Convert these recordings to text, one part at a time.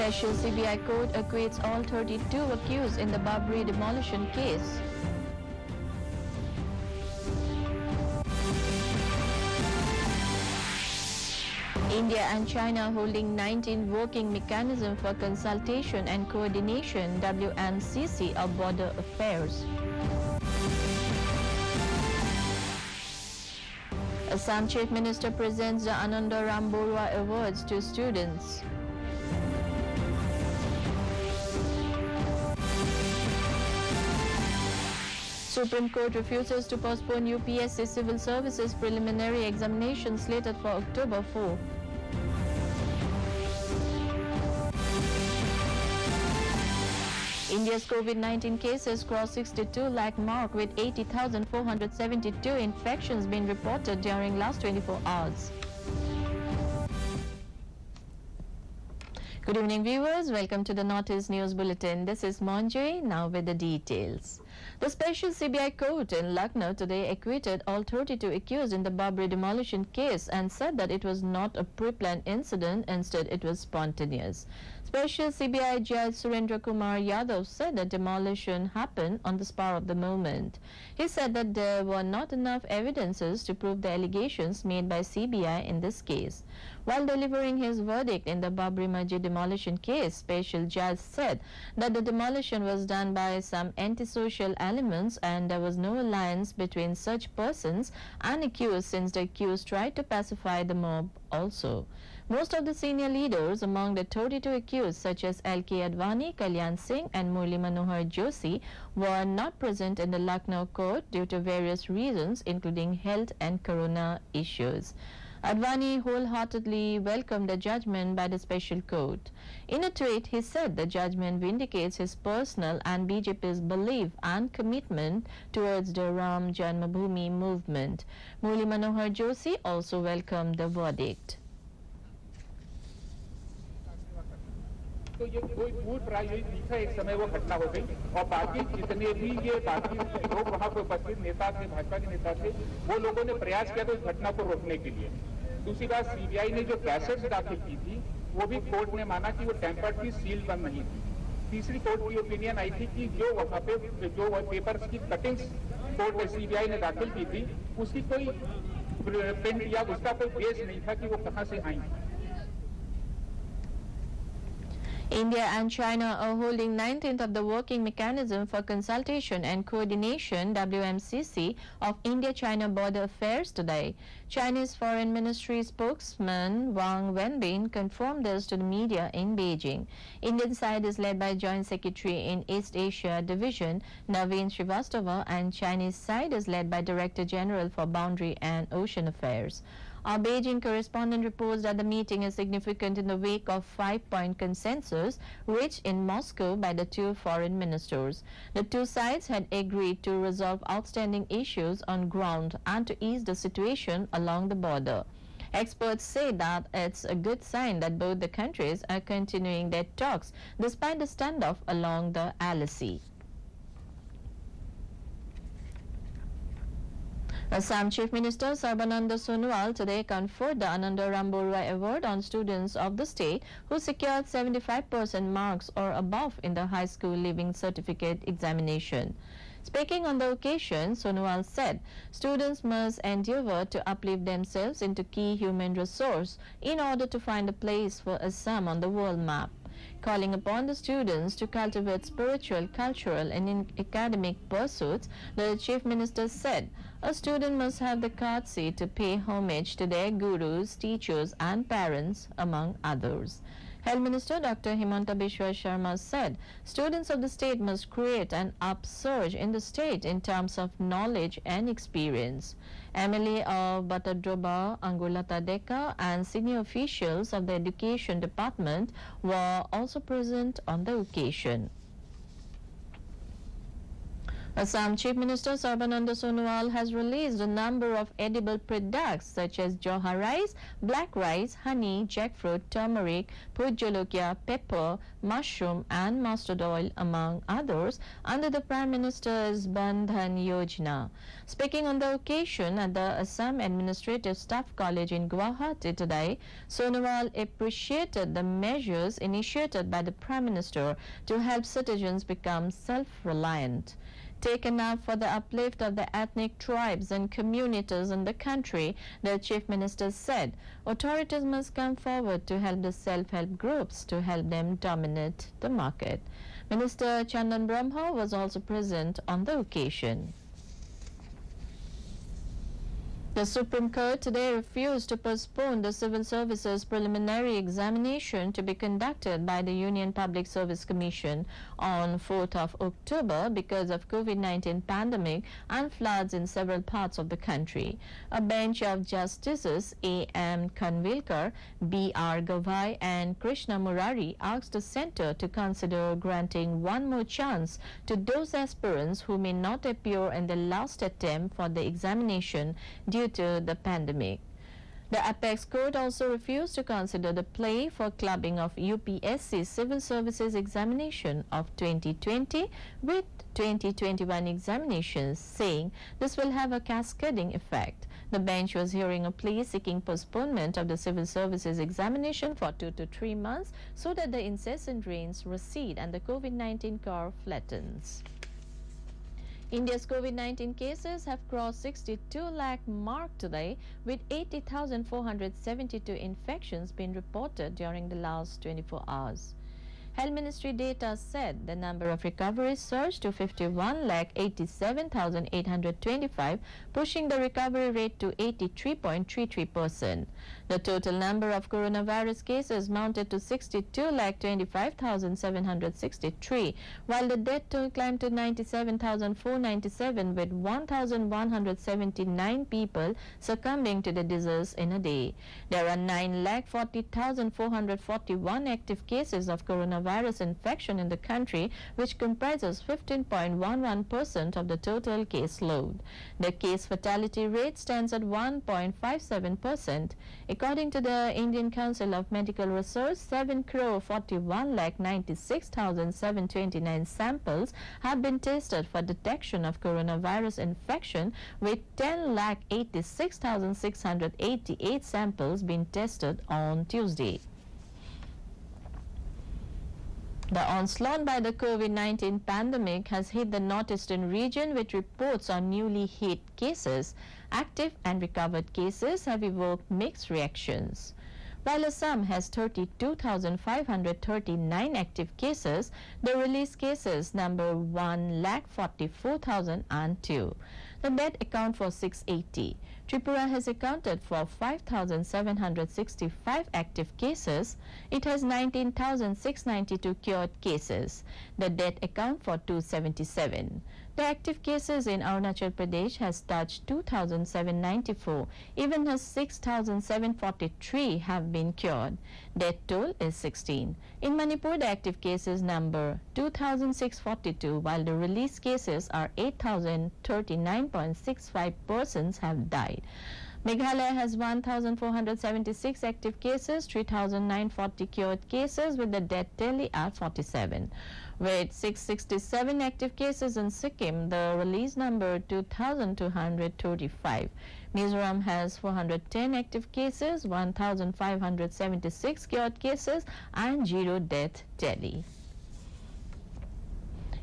Special CBI court acquits all 32 accused in the Babri demolition case. India and China holding 19 working mechanism for consultation and coordination WMCC of border affairs. Assam Chief Minister presents the Ananda Ramborua Awards to students. Supreme Court refuses to postpone UPSC Civil Services preliminary examination slated for October 4. India's COVID-19 cases crossed 62 lakh mark with 80,472 infections being reported during last 24 hours. Good evening viewers, welcome to the Northeast News Bulletin. This is Monjay, now with the details. The Special CBI Court in Lucknow today acquitted all 32 accused in the Babri demolition case and said that it was not a pre-planned incident, instead it was spontaneous. Special CBI Judge Surendra Kumar Yadav said that demolition happened on the spur of the moment. He said that there were not enough evidences to prove the allegations made by CBI in this case. While delivering his verdict in the Babri Masjid demolition case, Special Judge said that the demolition was done by some antisocial elements and there was no alliance between such persons and accused, since the accused tried to pacify the mob also. Most of the senior leaders among the 32 accused, such as L.K. Advani, Kalyan Singh and Murli Manohar Joshi, were not present in the Lucknow court due to various reasons, including health and corona issues. Advani wholeheartedly welcomed the judgment by the special court. In a tweet, he said the judgment vindicates his personal and BJP's belief and commitment towards the Ram Janmabhoomi movement. Murli Manohar Joshi also welcomed the verdict. तो ये कोई पूर्व प्रायोजित नहीं था, एक समय वो घटना हो गई और बाकी जितने भी ये बाकी लोग वहाँ पे उपस्थित नेता थे, भाजपा के नेता थे, वो लोगों ने प्रयास किया था इस घटना को रोकने के लिए। दूसरी बात, सीबीआई ने जो कैसेट्स दाखिल की थी वो भी कोर्ट ने माना कि वो टेम्पर्ड थी, सील बंद नहीं थी। तीसरी कोर्ट की ओपिनियन आई थी कि जो वहाँ पे जो पेपर्स की कटिंग्स कोर्ट सीबीआई ने दाखिल की थी उसकी कोई प्रिंट या उसका कोई बेस नहीं था कि वो कहाँ से आई। India and China are holding 19th of the Working Mechanism for Consultation and Coordination WMCC of India-China Border Affairs today. Chinese Foreign Ministry spokesman Wang Wenbin confirmed this to the media in Beijing. Indian side is led by Joint Secretary in East Asia Division Naveen Srivastava and Chinese side is led by Director General for Boundary and Ocean Affairs. Our Beijing correspondent reports that the meeting is significant in the wake of 5-point consensus reached in Moscow by the two foreign ministers. The two sides had agreed to resolve outstanding issues on ground and to ease the situation along the border. Experts say that it's a good sign that both the countries are continuing their talks despite the standoff along the LAC. Assam Chief Minister Sarbananda Sonowal today conferred the Ananda Ramborua Award on students of the state who secured 75% marks or above in the high school leaving certificate examination. Speaking on the occasion, Sonowal said students must endeavor to uplift themselves into key human resource in order to find a place for Assam on the world map. Calling upon the students to cultivate spiritual, cultural and academic pursuits, the Chief Minister said, a student must have the courtesy to pay homage to their gurus, teachers and parents, among others. Health Minister Dr. Himanta Biswa Sharma said, students of the state must create an upsurge in the state in terms of knowledge and experience. MLA of Batadroba, Angulata Deka and senior officials of the Education Department were also present on the occasion. Assam Chief Minister Sarbananda Sonowal has released a number of edible products such as Joha rice, black rice, honey, jackfruit, turmeric, bhut jolokia, pepper, mushroom and mustard oil among others under the Prime Minister's Bandhan Yojana. Speaking on the occasion at the Assam Administrative Staff College in Guwahati today, Sonowal appreciated the measures initiated by the Prime Minister to help citizens become self-reliant. Taken up for the uplift of the ethnic tribes and communities in the country, the Chief Minister said authorities must come forward to help the self-help groups to help them dominate the market. Minister Chandan Brahma was also present on the occasion. The Supreme Court today refused to postpone the Civil Services preliminary examination to be conducted by the Union Public Service Commission on 4th of October because of COVID-19 pandemic and floods in several parts of the country. A bench of Justices A.M. Kanvilkar, B.R. Gavai and Krishna Murari asked the Centre to consider granting one more chance to those aspirants who may not appear in the last attempt for the examination due to the pandemic. The Apex Court also refused to consider the plea for clubbing of UPSC Civil Services examination of 2020 with 2021 examinations, saying this will have a cascading effect. The bench was hearing a plea seeking postponement of the Civil Services examination for 2 to 3 months so that the incessant rains recede and the COVID-19 curve flattens. India's COVID-19 cases have crossed 62 lakh mark today, with 80,472 infections being reported during the last 24 hours. Health Ministry data said the number of recoveries surged to 51,87,825, pushing the recovery rate to 83.33%. The total number of coronavirus cases mounted to 62,25,763, while the death toll climbed to 97,497, with 1,179 people succumbing to the disease in a day. There are 9,40,441 active cases of coronavirus infection in the country, which comprises 15.11% of the total case load. The case fatality rate stands at 1.57%. According to the Indian Council of Medical Research, 7,41,96,729 samples have been tested for detection of coronavirus infection, with 10,86,688 samples being tested on Tuesday. The onslaught by the COVID-19 pandemic has hit the northeastern region, with reports on newly hit cases. Active and recovered cases have evoked mixed reactions. While Assam has 32,539 active cases, the released cases number 1,44,002. The death account for 680. Tripura has accounted for 5,765 active cases. It has 19,692 cured cases. The death account for 277. The active cases in Arunachal Pradesh has touched 2,794, even as 6,743 have been cured. Death toll is 16. In Manipur, the active cases number 2,642, while the released cases are 8,039.65 persons have died. Meghalaya has 1,476 active cases, 3,940 cured cases, with the death tally at 47. With 667 active cases in Sikkim, the release number 2,235. Mizoram has 410 active cases, 1,576 cured cases, and 0 death tally.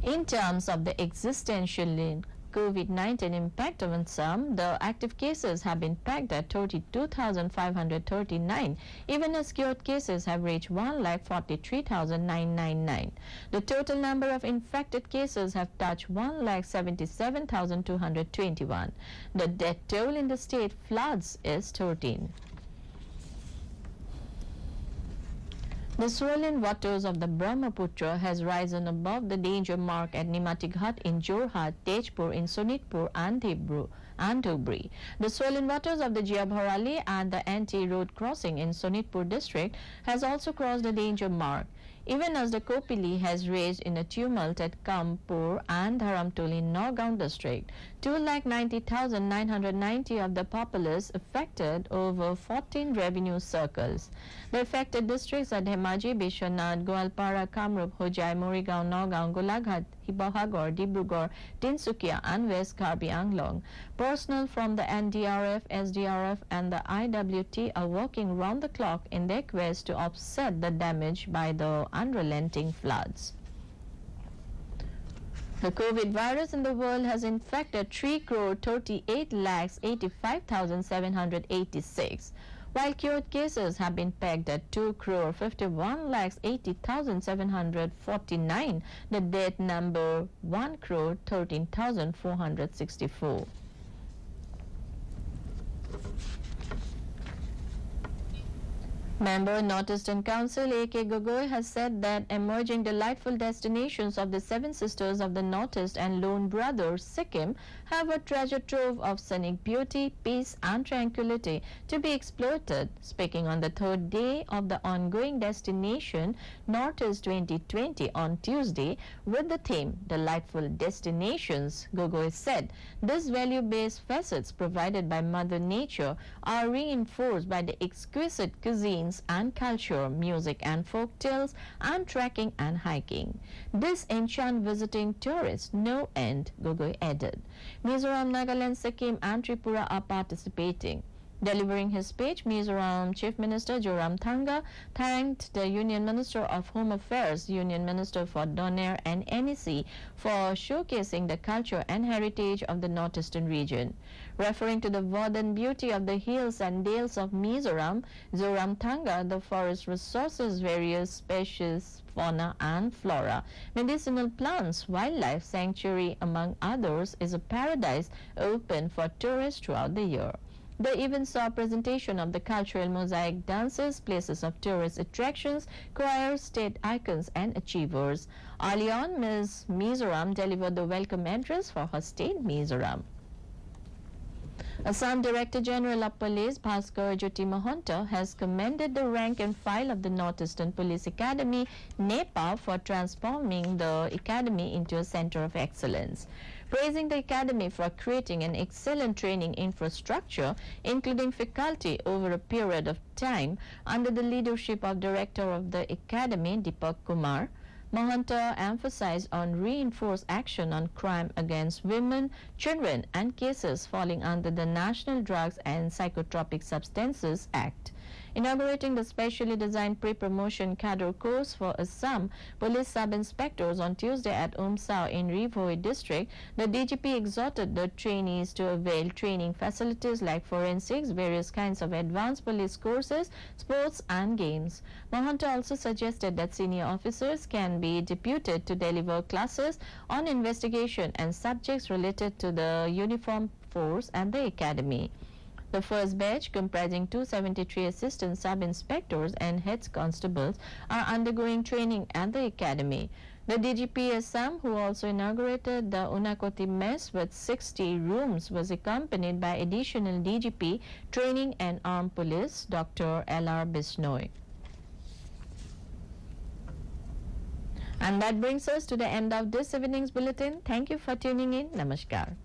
In terms of the existential COVID-19 impact on Assam, the active cases have been pegged at 32,539, even as cured cases have reached 1,43,999. The total number of infected cases have touched 1,77,221. The death toll in the state floods is 13. The swollen waters of the Brahmaputra has risen above the danger mark at Nimatighat in Jorhat, Tejpur in Sonitpur and Dhubri. The swollen waters of the Jiabharali and the Anti road crossing in Sonitpur district has also crossed the danger mark. even as the Kopili has raged in a tumult at Kanpur and Dharamtoli in Nagaon district. 2,90,990 of the populace affected over 14 revenue circles. The affected districts are Dhemaji, Bishwanath, Goalpara, Kamrup, Hojai, Morigaon, Nagaon, Golaghat, Hibahagor, Dibrugarh, Tinsukia and West Karbi Anglong. Personnel from the NDRF, SDRF and the IWT are working round the clock in their quest to offset the damage by the unrelenting floods. The COVID virus in the world has infected 3,38,85,786, while cured cases have been pegged at 2,51,80,749. The death number 1,13,464. Member Northeastern Council A.K. Gogoi has said that emerging delightful destinations of the Seven Sisters of the Northeast and Lone Brothers, Sikkim, have a treasure trove of scenic beauty, peace and tranquility to be exploited. Speaking on the third day of the ongoing destination Northeast 2020 on Tuesday with the theme Delightful Destinations, Gogoi said these value-based facets provided by Mother Nature are reinforced by the exquisite cuisine and culture, music and folk tales, and trekking and hiking. This enchant visiting tourists no end, Gogoi added. Mizoram, Nagaland, Sikkim and Tripura are participating. Delivering his speech, Mizoram Chief Minister Zoramthanga thanked the Union Minister of Home Affairs, Union Minister for Donair and NEC for showcasing the culture and heritage of the northeastern region. Referring to the verdant beauty of the hills and dales of Mizoram, Zoramthanga, the forest resources various species, fauna and flora, medicinal plants, wildlife sanctuary among others, is a paradise open for tourists throughout the year. The event saw presentation of the cultural mosaic dances, places of tourist attractions, choirs, state icons and achievers. Early on, Ms. Mizoram delivered the welcome address for her state, Mizoram. Assam Director General of Police Bhaskar Jyoti Mahanta has commended the rank and file of the Northeastern Police Academy, NEPA, for transforming the academy into a center of excellence. Praising the academy for creating an excellent training infrastructure, including faculty over a period of time under the leadership of Director of the Academy, Deepak Kumar, Mahanta emphasized on reinforced action on crime against women, children and cases falling under the National Drugs and Psychotropic Substances Act. Inaugurating the specially designed pre-promotion cadre course for Assam police sub-inspectors on Tuesday at Umsao in Rivoi district, the DGP exhorted the trainees to avail training facilities like forensics, various kinds of advanced police courses, sports and games. Mahanta also suggested that senior officers can be deputed to deliver classes on investigation and subjects related to the uniform force at the academy. The first batch, comprising 273 assistant sub-inspectors and head constables, are undergoing training at the academy. The DGP Assam, who also inaugurated the Unakoti mess with 60 rooms, was accompanied by additional DGP Training and Armed Police, Dr. L.R. Bisnoy. And that brings us to the end of this evening's bulletin. Thank you for tuning in. Namaskar.